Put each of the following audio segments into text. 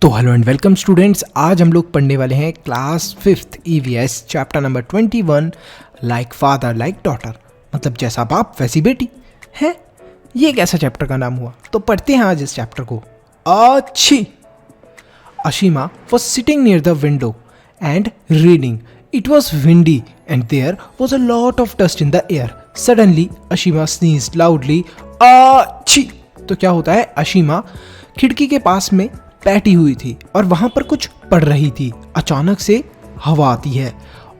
तो hello and welcome students, आज हम लोग पढ़ने वाले हैं class 5th EVS chapter number 21 like father like daughter, मतलब जैसा बाप वैसी बेटी है। ये कैसा चैप्टर का नाम हुआ? तो पढ़ते हैं आज इस चैप्टर को। अच्छी Ashima was sitting near the window and reading. It was windy and there was a lot of dust in the air. Suddenly Ashima sneezed loudly. अच्छी। तो क्या होता है, अशीमा खिड़की के पास में बैठी हुई थी और वहां पर कुछ पढ़ रही थी। अचानक से हवा आती है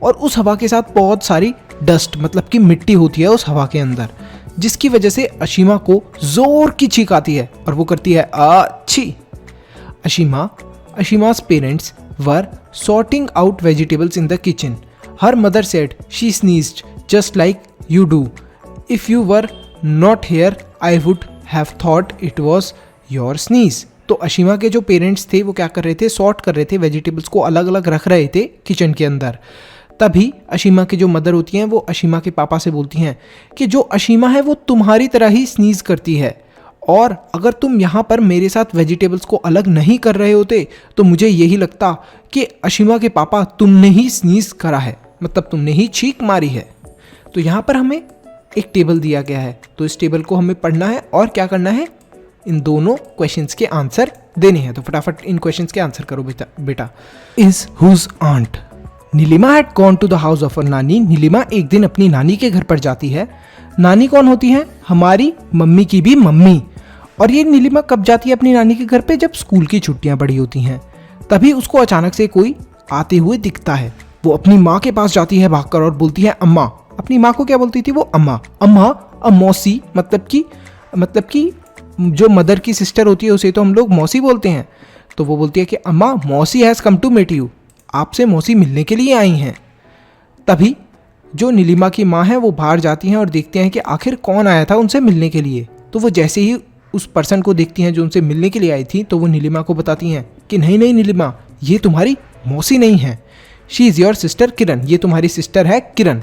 और उस हवा के साथ बहुत सारी डस्ट मतलब कि मिट्टी होती है उस हवा के अंदर, जिसकी वजह से अशीमा को जोर की छींक आती है और वो करती है अच्छी। Ashima's parents were sorting out vegetables in the kitchen. Her mother said she sneezed just like you do. If you were not here, I would have thought it was your sneeze. तो अशीमा के जो parents थे वो क्या कर रहे थे, sort कर रहे थे, वेजिटेबल्स को अलग अलग रख रहे थे किचन के अंदर। तभी अशीमा की जो मदर होती हैं वो अशीमा के पापा से बोलती हैं कि जो अशीमा है वो तुम्हारी तरह ही स्नीज करती है, और अगर तुम यहाँ पर मेरे साथ वेजिटेबल्स को अलग नहीं कर रहे होते तो मुझे यही लगता कि अशीमा के पापा तुमने ही स्नीज करा है, मतलब तुमने ही छींक मारी है। तो यहाँ पर हमें एक टेबल दिया गया है, तो इस टेबल को हमें पढ़ना है और क्या करना है, इन दोनों क्वेश्चंस के आंसर देने हैं। तो फटाफट इन क्वेश्चंस के आंसर करो बेटा। Is whose aunt? Neelima had gone to the house of her nani. Neelima एक दिन अपनी नानी के घर पर जाती है। नानी कौन होती है? हमारी मम्मी की भी मम्मी। और ये नीलिमा कब जाती है अपनी नानी के घर पे? जब स्कूल की छुट्टियां पड़ी होती हैं। तभी उसको अचानक से कोई आते हुए दिखता है। वो अपनी माँ के पास जाती है भागकर और बोलती है अम्मा। अपनी माँ को क्या बोलती थी वो? अम्मा। अम्मा मौसी, मतलब कि जो मदर की सिस्टर होती है उसे तो हम लोग मौसी बोलते हैं। तो वो बोलती है कि अम्मा, mausi has come to meet you. आपसे मौसी मिलने के लिए आई हैं। तभी जो नीलिमा की माँ है वो बाहर जाती हैं और देखते हैं कि आखिर कौन आया था उनसे मिलने के लिए। तो वो जैसे ही उस पर्सन को देखती हैं जो उनसे मिलने के लिए आई थी, तो वो नीलिमा को बताती हैं कि नहीं नीलिमा, ये तुम्हारी मौसी नहीं है, शी इज़ योर सिस्टर किरण, ये तुम्हारी सिस्टर है किरण।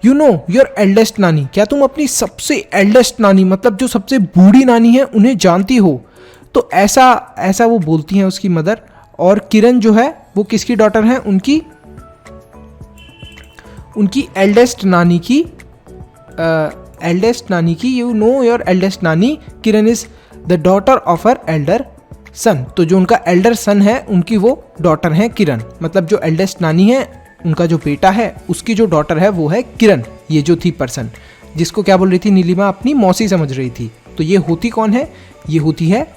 यू नो योर एल्डेस्ट नानी, क्या तुम अपनी सबसे एल्डेस्ट नानी मतलब जो सबसे बूढ़ी नानी है उन्हें जानती हो? तो ऐसा वो बोलती हैं उसकी मदर। और किरण जो है वो किसकी डॉटर है? उनकी एल्डेस्ट नानी की। You know your eldest nani, Kiran is the daughter of her elder son. तो जो उनका एल्डर सन है उनकी वो डॉटर है किरण, मतलब जो एल्डेस्ट नानी है उनका जो बेटा है उसकी जो डॉटर है वो है किरण। ये जो थी पर्सन जिसको क्या बोल रही थी नीलिमा, अपनी मौसी समझ रही थी। तो ये होती कौन है? ये होती है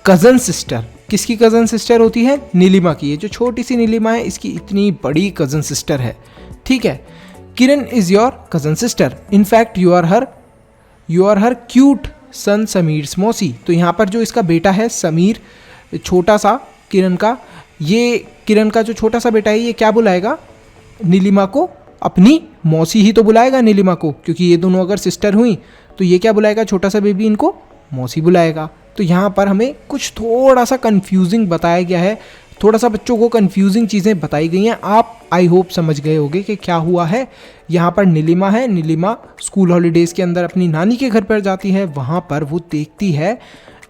कजन सिस्टर। किसकी कजन सिस्टर होती है? नीलिमा की। ये जो छोटी सी नीलिमा है इसकी इतनी बड़ी कजन सिस्टर है, ठीक है। Kiran is your cousin sister, in fact you are her cute son Sameer's mausi. तो यहाँ पर जो इसका बेटा है समीर, छोटा सा किरण का, ये किरण का जो छोटा सा बेटा है ये क्या बुलाएगा नीलिमा को? अपनी मौसी ही तो बुलाएगा नीलिमा को, क्योंकि ये दोनों अगर सिस्टर हुई तो ये क्या बुलाएगा? छोटा सा बेबी इनको मौसी बुलाएगा। तो यहाँ पर हमें कुछ थोड़ा सा कंफ्यूजिंग बताया गया है, थोड़ा सा बच्चों को कंफ्यूजिंग चीज़ें बताई गई हैं। आप आई होप समझ गए होंगे कि क्या हुआ है। यहाँ पर नीलिमा है, नीलिमा स्कूल हॉलीडेज़ के अंदर अपनी नानी के घर पर जाती है। वहाँ पर वो देखती है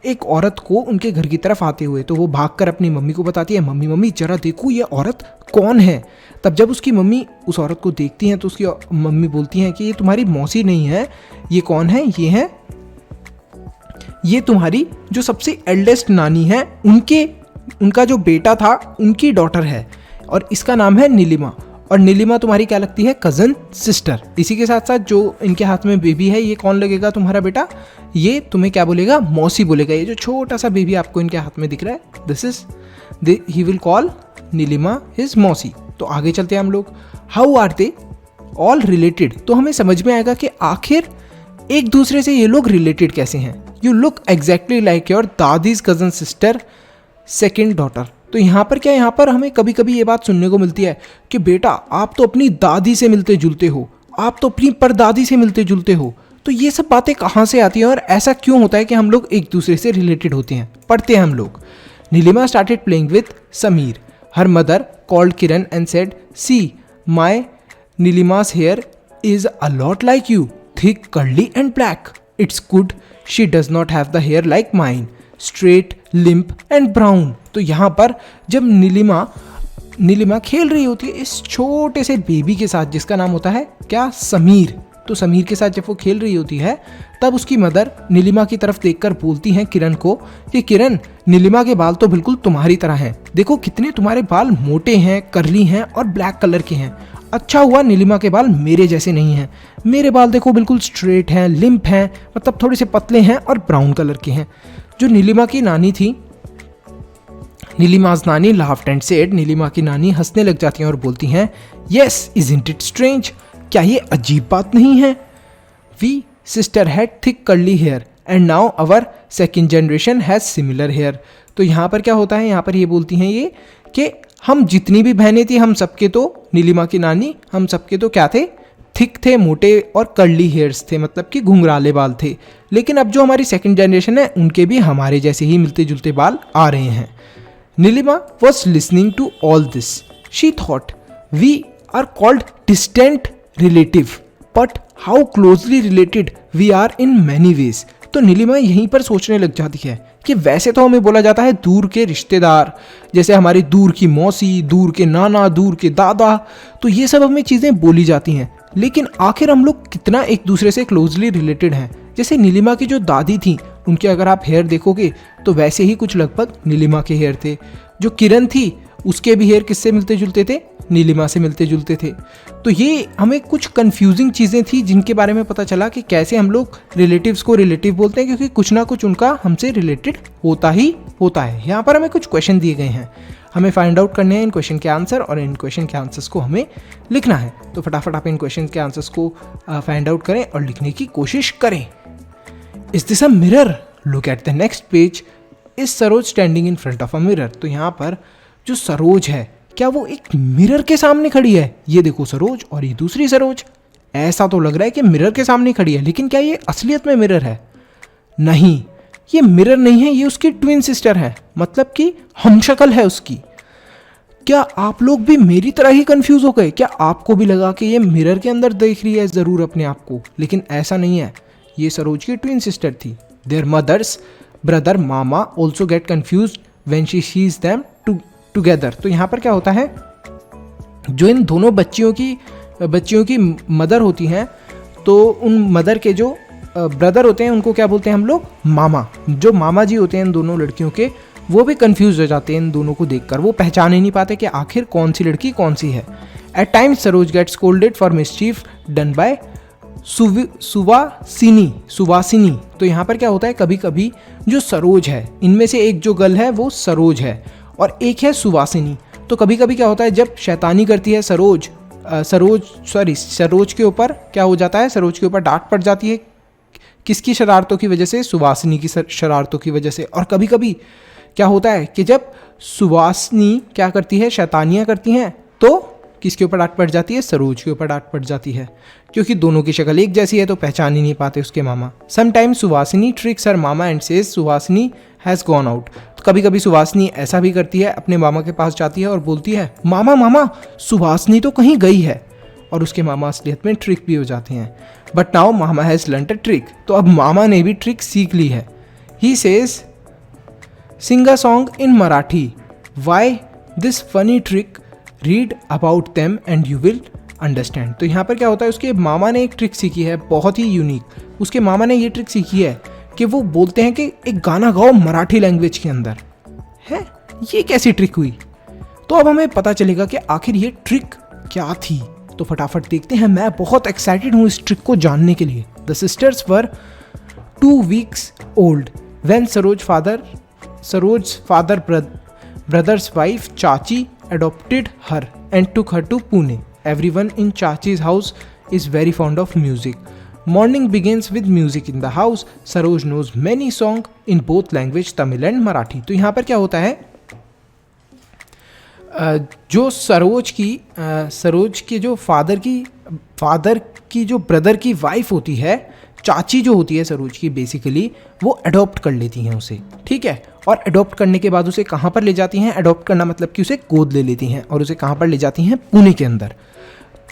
एक औरत को उनके घर की तरफ आते हुए। तो वो भागकर अपनी मम्मी को बताती है, मम्मी जरा देखो ये औरत कौन है। तब जब उसकी मम्मी उस औरत को देखती हैं तो उसकी मम्मी बोलती हैं कि ये तुम्हारी मौसी नहीं है, ये कौन है? ये तुम्हारी जो सबसे एल्डेस्ट नानी है उनका जो बेटा था उनकी डॉटर है, और इसका नाम है नीलिमा। और नीलिमा तुम्हारी क्या लगती है? Cousin sister. इसी के साथ साथ जो इनके हाथ में बेबी है ये कौन लगेगा तुम्हारा बेटा? ये तुम्हें क्या बोलेगा? मौसी बोलेगा। ये जो छोटा सा बेबी आपको इनके हाथ में दिख रहा है, he will call Nilima his mausi. तो आगे चलते हैं हम लोग। How are they all related? तो हमें समझ में आएगा कि आखिर एक दूसरे से ये लोग रिलेटेड कैसे हैं। You look exactly like your dadi's cousin sister second daughter. तो यहाँ पर हमें कभी कभी ये बात सुनने को मिलती है कि बेटा आप तो अपनी दादी से मिलते जुलते हो, आप तो अपनी परदादी से मिलते जुलते हो। तो ये सब बातें कहाँ से आती हैं और ऐसा क्यों होता है कि हम लोग एक दूसरे से रिलेटेड होते हैं? पढ़ते हैं हम लोग। Neelima started playing with Sameer. Her mother called Kiran and said, see my नीलिमा's hair is a lot like you, thick, curly and black. It's good she does not have the hair like mine, straight, limp and brown. तो यहाँ पर जब नीलिमा खेल रही होती है इस छोटे से बेबी के साथ जिसका नाम होता है क्या, समीर। तो समीर के साथ जब वो खेल रही होती है तब उसकी मदर नीलिमा की तरफ देखकर बोलती हैं किरण को कि किरण, नीलिमा के बाल तो बिल्कुल तुम्हारी तरह हैं, देखो कितने तुम्हारे बाल मोटे हैं, कर्ली हैं और ब्लैक कलर के हैं। अच्छा हुआ नीलिमा के बाल मेरे जैसे नहीं हैं, मेरे बाल देखो बिल्कुल स्ट्रेट हैं, लिम्प हैं, मतलब थोड़े से पतले हैं और ब्राउन कलर के हैं। जो नीलिमा की नानी थी, नीलिमा's नानी laughed and said, नीलिमा की नानी हंसने लग जाती हैं और बोलती हैं, yes, isn't it strange? क्या ये अजीब बात नहीं है? We sister had thick curly hair and now our second generation has similar hair। तो यहाँ पर क्या होता है, यहाँ पर ये बोलती हैं ये कि हम जितनी भी बहनें थी हम सबके तो, नीलिमा की नानी, हम सबके तो क्या थे, थिक थे, मोटे और कर्ली हेयर्स थे, मतलब कि घुंघराले बाल थे। लेकिन अब जो हमारी सेकंड जनरेशन है उनके भी हमारे जैसे ही मिलते जुलते बाल आ रहे हैं। Nilima was listening to all this. She thought, we are called distant relative, but how closely related we are in many ways। तो नीलिमा यहीं पर सोचने लग जाती है कि वैसे तो हमें बोला जाता है दूर के रिश्तेदार, जैसे हमारी दूर की मौसी, दूर के नाना, दूर के दादा, तो ये सब हमें चीज़ें बोली जाती हैं, लेकिन आखिर हम लोग कितना एक दूसरे से क्लोजली रिलेटेड हैं। जैसे नीलिमा की जो दादी थी उनके अगर आप हेयर देखोगे तो वैसे ही कुछ लगभग नीलिमा के हेयर थे। जो किरण थी उसके भी हेयर किससे मिलते जुलते थे, नीलिमा से मिलते जुलते थे। तो ये हमें कुछ कंफ्यूजिंग चीज़ें थी जिनके बारे में पता चला कि कैसे हम लोग रिलेटिव्स को रिलेटिव बोलते हैं, क्योंकि कुछ ना कुछ उनका हमसे रिलेटेड होता ही होता है। यहाँ पर हमें कुछ क्वेश्चन दिए गए हैं, हमें फाइंड आउट करने हैं इन क्वेश्चन के आंसर, और इन क्वेश्चन के आंसर्स को हमें लिखना है। तो फटाफट आप इन क्वेश्चन के आंसर्स को फाइंड आउट करें और लिखने की कोशिश करें। Is this a mirror? Look at the next page. Is Saroj standing in front of a mirror? तो यहाँ पर जो सरोज है क्या वो एक मिरर के सामने खड़ी है? ये देखो सरोज और ये दूसरी सरोज, ऐसा तो लग रहा है कि मिरर के सामने खड़ी है, लेकिन क्या ये असलियत में मिरर है? नहीं, ये मिरर नहीं है, ये उसकी ट्विन सिस्टर है, मतलब कि हमशक्ल है उसकी। क्या आप लोग भी मेरी तरह ही कंफ्यूज हो गए? क्या आपको भी लगा कि ये मिरर के अंदर देख रही है ज़रूर अपने आप को? लेकिन ऐसा नहीं है, ये सरोज की ट्विन सिस्टर थी। Their mother's brother mama also get confuse when she sees them together. तो यहाँ पर क्या होता है, जो इन दोनों बच्चियों की मदर होती हैं, तो उन मदर के जो ब्रदर होते हैं उनको क्या बोलते हैं हम लोग? मामा। जो मामा जी होते हैं इन दोनों लड़कियों के, वो भी कंफ्यूज हो जाते हैं इन दोनों को देखकर, वो पहचान ही नहीं पाते कि आखिर कौन सी लड़की कौन सी है। At times Saroj get scolded for mischief done by Suvasini. तो यहाँ पर क्या होता है, कभी कभी जो सरोज है, इनमें से एक जो गर्ल है वो सरोज है और एक है सुवासिनी। तो कभी कभी क्या होता है, जब शैतानी करती है सरोज के ऊपर क्या हो जाता है, सरोज के ऊपर डांट पड़ जाती है। किसकी शरारतों की वजह से? सुवासिनी की शरारतों की वजह से। और कभी कभी क्या होता है कि जब सुवासिनी क्या करती है, शैतानियाँ करती हैं, तो किसके ऊपर डांट पड़ जाती है? सरोज के ऊपर डांट पड़ जाती है, क्योंकि दोनों की शक्ल एक जैसी है तो पहचान ही नहीं पाते उसके मामा। समटाइम्स सुवासिनी tricks her mama and says सुवासिनी हैज़ गॉन आउट। कभी कभी सुवासिनी ऐसा भी करती है, अपने मामा के पास जाती है और बोलती है, मामा मामा सुवासिनी तो कहीं गई है, और उसके मामा असलियत में ट्रिक भी हो जाते हैं। But now mama has learned a trick. तो अब मामा ने भी ट्रिक सीख ली है। He says sing a song in Marathi, why this funny trick, read about them and you will understand. तो यहाँ पर क्या होता है, उसके मामा ने एक ट्रिक सीखी है बहुत ही यूनिक। उसके मामा ने ये ट्रिक सीखी है कि वो बोलते हैं कि एक गाना गाओ मराठी लैंग्वेज के अंदर। है ये कैसी ट्रिक हुई? तो अब हमें पता चलेगा कि आखिर ये ट्रिक क्या थी। तो फटाफट देखते हैं, मैं बहुत एक्साइटेड हूँ इस ट्रिक को जानने के लिए। The sisters were 2 weeks old when Saroj father brother's wife चाची adopted her and took her to Pune. Everyone in Chachi's house is very fond of music. Morning begins with music in the house. Saroj knows many songs in both language Tamil and Marathi. तो यहाँ पर क्या होता है, जो सरोज के जो father की जो ब्रदर की वाइफ होती है, चाची जो होती है सरोज की, बेसिकली वो अडॉप्ट कर लेती हैं उसे, ठीक है। और अडॉप्ट करने के बाद उसे कहाँ पर ले जाती हैं? अडॉप्ट करना मतलब कि उसे गोद ले लेती हैं और उसे कहाँ पर ले जाती हैं? पुणे के अंदर।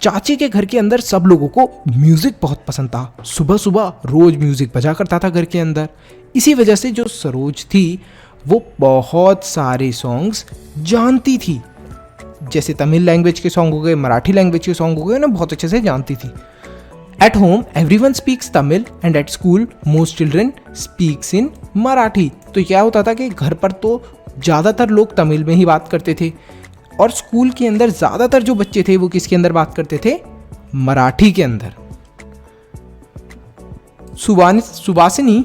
चाची के घर के अंदर सब लोगों को म्यूज़िक बहुत पसंद था, सुबह सुबह रोज़ म्यूज़िक बजा करता था घर के अंदर। इसी वजह से जो सरोज थी वो बहुत सारे सॉन्ग्स जानती थी, जैसे तमिल लैंग्वेज के सॉन्ग हो गए, मराठी लैंग्वेज के सॉन्ग हो गए ना, बहुत अच्छे से जानती थी। At home everyone speaks Tamil and at school most children speaks in Marathi. तो क्या होता था कि घर पर तो ज़्यादातर लोग तमिल में ही बात करते थे और स्कूल के अंदर ज़्यादातर जो बच्चे थे वो किसके अंदर बात करते थे? मराठी के अंदर। सुवासिनी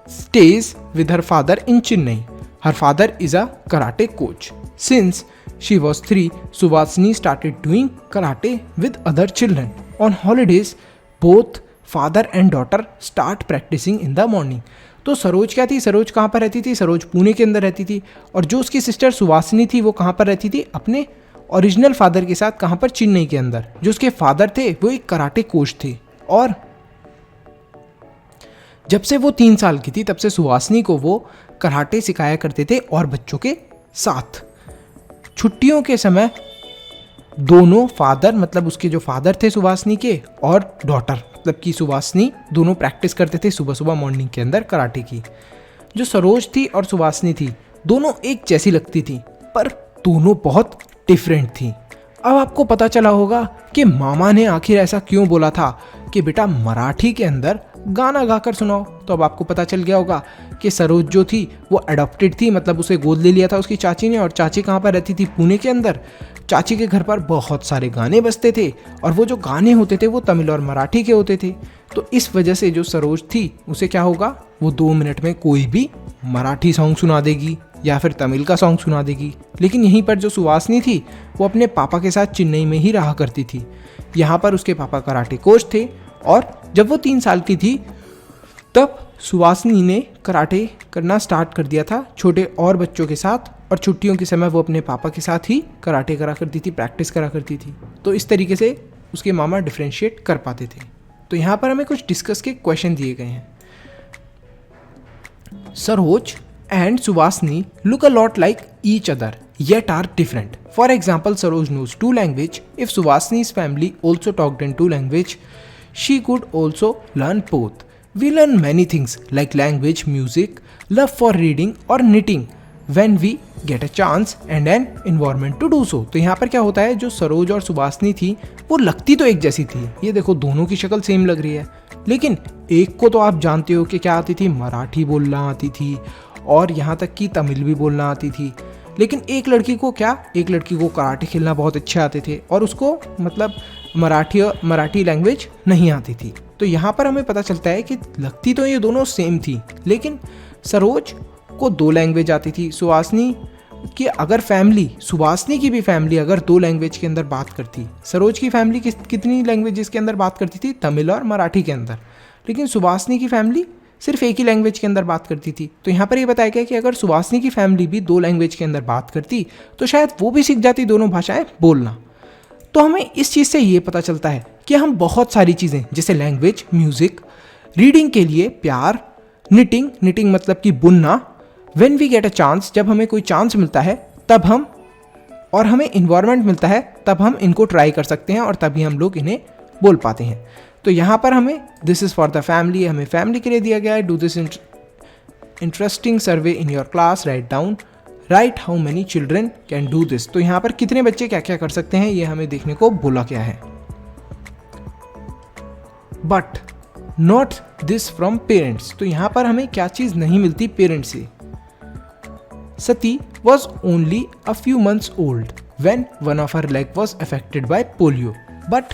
stays with her father in Chennai. Her father is a karate coach. Since she was 3, Suhasini started doing karate with other children. On holidays, both father and daughter start practicing in the morning. तो सरोज क्या थी? सरोज कहाँ पर रहती थी? सरोज पुणे के अंदर रहती थी और जो उसकी सिस्टर सुवासिनी थी वो कहाँ पर रहती थी? अपने ओरिजिनल फादर के साथ। कहाँ पर? चेन्नई के अंदर। जो उसके फादर थे वो एक कराटे कोच थे और जब से वो 3 साल की थी तब से सुहासिनी को वो कराटे सिखाया करते थे और बच्चों के साथ। छुट्टियों के समय दोनों फादर, मतलब उसके जो फादर थे सुहासिनी के, और डॉटर मतलब कि सुहासिनी, दोनों प्रैक्टिस करते थे सुबह सुबह मॉर्निंग के अंदर कराटे की। जो सरोज थी और सुहासिनी थी दोनों एक जैसी लगती थी पर दोनों बहुत डिफरेंट थी। अब आपको पता चला होगा कि मामा ने आखिर ऐसा क्यों बोला था कि बेटा मराठी के अंदर गाना गाकर सुनाओ। तो अब आपको पता चल गया होगा कि सरोज जो थी वो अडॉप्टेड थी, मतलब उसे गोद ले लिया था उसकी चाची ने, और चाची कहाँ पर रहती थी? पुणे के अंदर। चाची के घर पर बहुत सारे गाने बजते थे और वो जो गाने होते थे वो तमिल और मराठी के होते थे। तो इस वजह से जो सरोज थी उसे क्या होगा, वो 2 मिनट में कोई भी मराठी सॉन्ग सुना देगी या फिर तमिल का सॉन्ग सुना देगी। लेकिन यहीं पर जो सुहासिनी थी वो अपने पापा के साथ चेन्नई में ही रहा करती थी। यहाँ पर उसके पापा कराटे कोच थे और जब वो 3 साल की थी तब सुहासिनी ने कराटे करना स्टार्ट कर दिया था छोटे और बच्चों के साथ, और छुट्टियों के समय वो अपने पापा के साथ ही कराटे करा करती थी, प्रैक्टिस करा करती थी। तो इस तरीके से उसके मामा डिफ्रेंशिएट कर पाते थे। तो यहाँ पर हमें कुछ डिस्कस के क्वेश्चन दिए गए हैं। Saroj and Suhasini look a lot like each other yet are different. For example, Saroj knows 2 languages. If Suhasini's family also talked in 2 languages, she could also learn both. We learn many things like language, music, love for reading or knitting when we get a chance and an environment to do so. तो यहाँ पर क्या होता है, जो सरोज और सुहासिनी थी वो लगती तो एक जैसी थी, ये देखो दोनों की शक्ल सेम लग रही है, लेकिन एक को तो आप जानते हो कि क्या आती थी, मराठी बोलना आती थी और यहाँ तक कि तमिल भी बोलना आती थी। लेकिन एक लड़की को क्या, एक लड़की को कराटे खेलना बहुत अच्छे आते थे और उसको मतलब मराठी लैंग्वेज नहीं आती थी। तो यहाँ पर हमें पता चलता है कि लगती तो ये दोनों सेम थी, लेकिन सरोज को 2 लैंग्वेज आती थी। सुहासिनी की अगर फैमिली, सुहासिनी की भी फैमिली अगर 2 लैंग्वेज के अंदर बात करती, सरोज की फैमिली कितनी लैंग्वेजेस के अंदर बात करती थी? तमिल और मराठी के अंदर। लेकिन सुहासिनी की फैमिली सिर्फ एक ही लैंग्वेज के अंदर बात करती थी। तो यहाँ पर ये बताया गया कि अगर सुहासिनी की फैमिली भी 2 लैंग्वेज के अंदर बात करती तो शायद वो भी सीख जाती दोनों भाषाएं बोलना। तो हमें इस चीज़ से ये पता चलता है कि हम बहुत सारी चीज़ें जैसे लैंग्वेज, म्यूज़िक, रीडिंग के लिए प्यार, निटिंग मतलब कि बुनना, when we get a chance, जब हमें कोई चांस मिलता है तब हम, और हमें इन्वायरमेंट मिलता है तब हम इनको ट्राई कर सकते हैं और तभी हम लोग इन्हें बोल पाते हैं। तो यहाँ पर हमें this is for the family, हमें फैमिली के लिए दिया गया है। Do this interesting survey in your class, right how many children can do this. तो यहाँ पर कितने बच्चे क्या क्या कर सकते हैं ये हमें देखने को बोला गया है। But not this from parents, तो यहाँ पर हमें क्या चीज़ नहीं मिलती पेरेंट्स से। Sati was only a few months old when one of her leg was affected by polio, but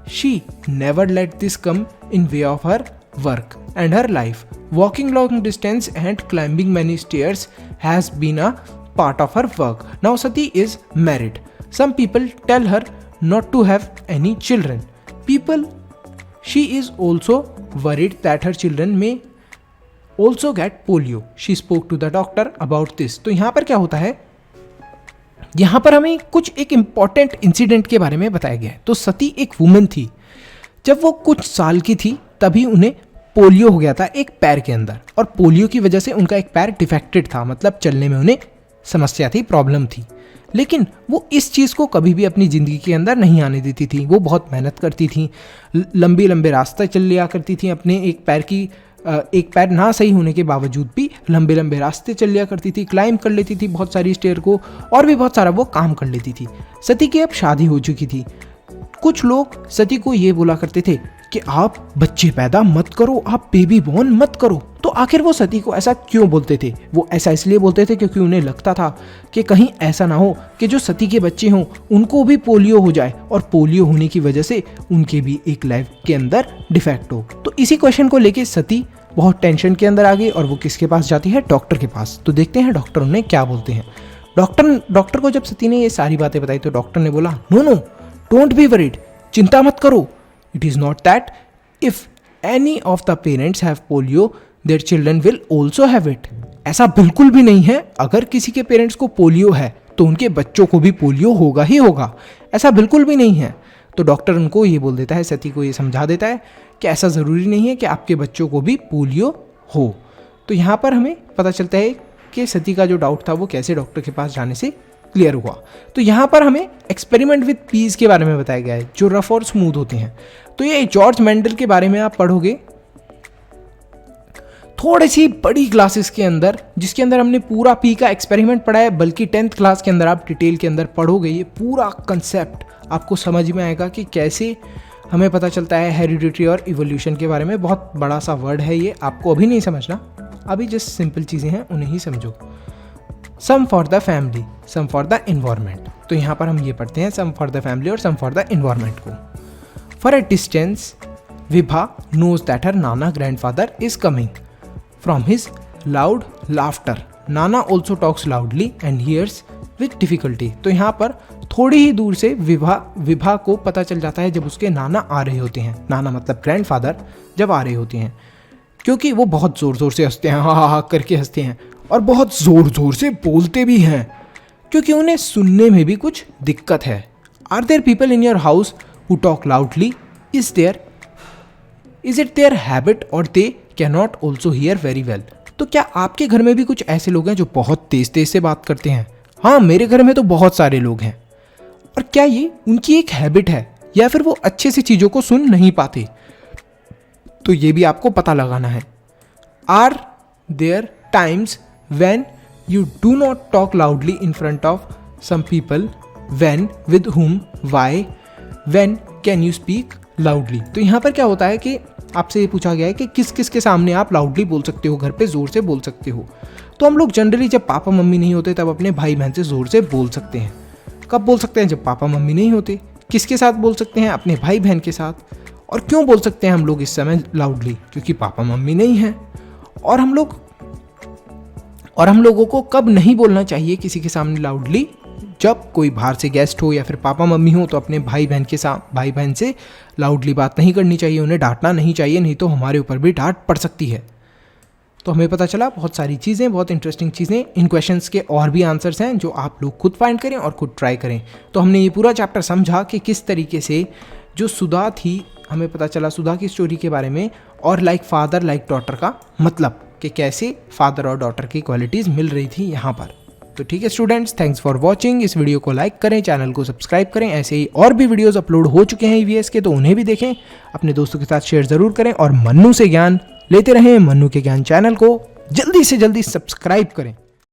she never let this come in way of her work and her life. Walking long distance and climbing many stairs has been a part of her work. Now Sati is married. Some people tell her not to have any children. She is also worried that her children may also get polio. She spoke to the doctor about this. तो यहाँ पर क्या होता है, यहाँ पर हमें कुछ एक इम्पॉर्टेंट इंसिडेंट के बारे में बताया गया है। तो सती एक वुमेन थी, जब वो कुछ साल की थी तभी उन्हें पोलियो हो गया था एक पैर के अंदर, और पोलियो की वजह से उनका एक पैर डिफेक्टेड था, मतलब चलने में उन्हें समस्या थी, प्रॉब्लम थी। लेकिन वो इस चीज़ को कभी भी अपनी ज़िंदगी के अंदर नहीं आने देती थी। वो बहुत मेहनत करती थी, लंबे लंबे रास्ते चल लिया करती थी अपने एक पैर की एक पैर ना सही होने के बावजूद भी लंबे लंबे रास्ते चल लिया करती थी, क्लाइंब कर लेती थी बहुत सारी स्टेयर को, और भी बहुत सारा वो काम कर लेती थी। सती की अब शादी हो चुकी थी। कुछ लोग सती को ये बोला करते थे कि आप बच्चे पैदा मत करो, आप बेबी बॉर्न मत करो। तो आखिर वो सती को ऐसा क्यों बोलते थे? वो ऐसा इसलिए बोलते थे क्योंकि उन्हें लगता था कि कहीं ऐसा ना हो कि जो सती के बच्चे हों उनको भी पोलियो हो जाए, और पोलियो होने की वजह से उनके भी एक लाइफ के अंदर डिफेक्ट हो। तो इसी क्वेश्चन को लेके सती बहुत टेंशन के अंदर आ गई और वो किसके पास जाती है? डॉक्टर के पास। तो देखते हैं डॉक्टर उन्हें क्या बोलते हैं। डॉक्टर को जब सती ने ये सारी बातें बताई तो डॉक्टर ने बोला, no no don't be worried, चिंता मत करो। It is not that if any of the parents have polio their children will also have it. ऐसा बिल्कुल भी नहीं है, अगर किसी के पेरेंट्स को पोलियो है तो उनके बच्चों को भी पोलियो होगा ही होगा, ऐसा बिल्कुल भी नहीं है। तो डॉक्टर उनको ये बोल देता है, सती को ये समझा देता है कि ऐसा ज़रूरी नहीं है कि आपके बच्चों को भी पोलियो हो। तो यहाँ पर हमें पता चलता है कि सती का जो डाउट था वो कैसे डॉक्टर के पास जाने से क्लियर हुआ। तो यहाँ पर हमें एक्सपेरिमेंट विद पीस के बारे में बताया गया है जो रफ और स्मूथ होते हैं। तो ये जॉर्ज मेंडल के बारे में आप पढ़ोगे थोड़ी सी बड़ी क्लासेस के अंदर, जिसके अंदर हमने पूरा पी का एक्सपेरिमेंट पढ़ा है, बल्कि 10th क्लास के अंदर आप डिटेल के अंदर पढ़ोगे। ये पूरा कंसेप्ट आपको समझ में आएगा कि कैसे हमें पता चलता है हेरिडिटी और इवोल्यूशन के बारे में। बहुत बड़ा सा वर्ड है ये, आपको अभी नहीं समझना, अभी जस्ट सिंपल चीज़ें हैं उन्हें ही समझो। Some for the family, some for the environment. तो यहाँ पर हम ये पढ़ते हैं सम फॉर द फैमिली और सम फॉर द इन्वायरमेंट को। For a distance Vibha knows that her nana grandfather is coming from his loud laughter. Nana also talks loudly and hears with difficulty. तो यहाँ पर थोड़ी ही दूर से विभा को पता चल जाता है जब उसके नाना आ रहे होते हैं। नाना मतलब ग्रैंडफादर जब आ रहे होते हैं, क्योंकि वो बहुत ज़ोर ज़ोर से हंसते हैं, हा हा हा करके हंसते हैं, और बहुत ज़ोर ज़ोर से बोलते भी हैं क्योंकि उन्हें सुनने में भी कुछ दिक्कत है। Are there people in your house who talk loudly? Is it their habit और they can not also hear very well? तो क्या आपके घर में भी कुछ ऐसे लोग हैं जो बहुत तेज तेज से बात करते हैं? हाँ, मेरे घर में तो बहुत सारे लोग हैं। और क्या ये उनकी एक हैबिट है या फिर वो अच्छे से चीज़ों को सुन नहीं पाते? तो ये भी आपको पता लगाना है। Are there times when you do not talk loudly in front of some people? When, with whom, why, when can you speak loudly? तो यहाँ पर क्या होता है कि आपसे ये पूछा गया है कि किस किस के सामने आप लाउडली बोल सकते हो, घर पे ज़ोर से बोल सकते हो। तो हम लोग जनरली जब पापा मम्मी नहीं होते तब अपने भाई बहन से ज़ोर से बोल सकते हैं। कब बोल सकते हैं? जब पापा मम्मी नहीं होते। किसके साथ बोल सकते हैं? अपने भाई बहन के साथ। और क्यों बोल सकते हैं हम लोग इस समय लाउडली? क्योंकि पापा मम्मी नहीं हैं। और हम लोगों को कब नहीं बोलना चाहिए किसी के सामने लाउडली? जब कोई बाहर से गेस्ट हो या फिर पापा मम्मी हो तो अपने भाई बहन से लाउडली बात नहीं करनी चाहिए, उन्हें डांटना नहीं चाहिए, नहीं तो हमारे ऊपर भी डांट पड़ सकती है। तो हमें पता चला बहुत सारी चीज़ें, बहुत इंटरेस्टिंग चीज़ें। इन क्वेश्चंस के और भी आंसर्स हैं जो आप लोग खुद फाइंड करें और खुद ट्राई करें। तो हमने ये पूरा चैप्टर समझा कि किस तरीके से जो सुधा थी, हमें पता चला सुधा की स्टोरी के बारे में, और लाइक फादर लाइक डॉटर का मतलब कि कैसे फादर और डॉटर की क्वालिटीज़ मिल रही थी यहाँ पर। तो ठीक है स्टूडेंट्स, थैंक्स फॉर वॉचिंग। इस वीडियो को लाइक करें, चैनल को सब्सक्राइब करें। ऐसे ही और भी वीडियोस अपलोड हो चुके हैं ईवीएस के, तो उन्हें भी देखें। अपने दोस्तों के साथ शेयर ज़रूर करें और मन्नू से ज्ञान लेते रहें। मन्नू के ज्ञान चैनल को जल्दी से जल्दी सब्सक्राइब करें।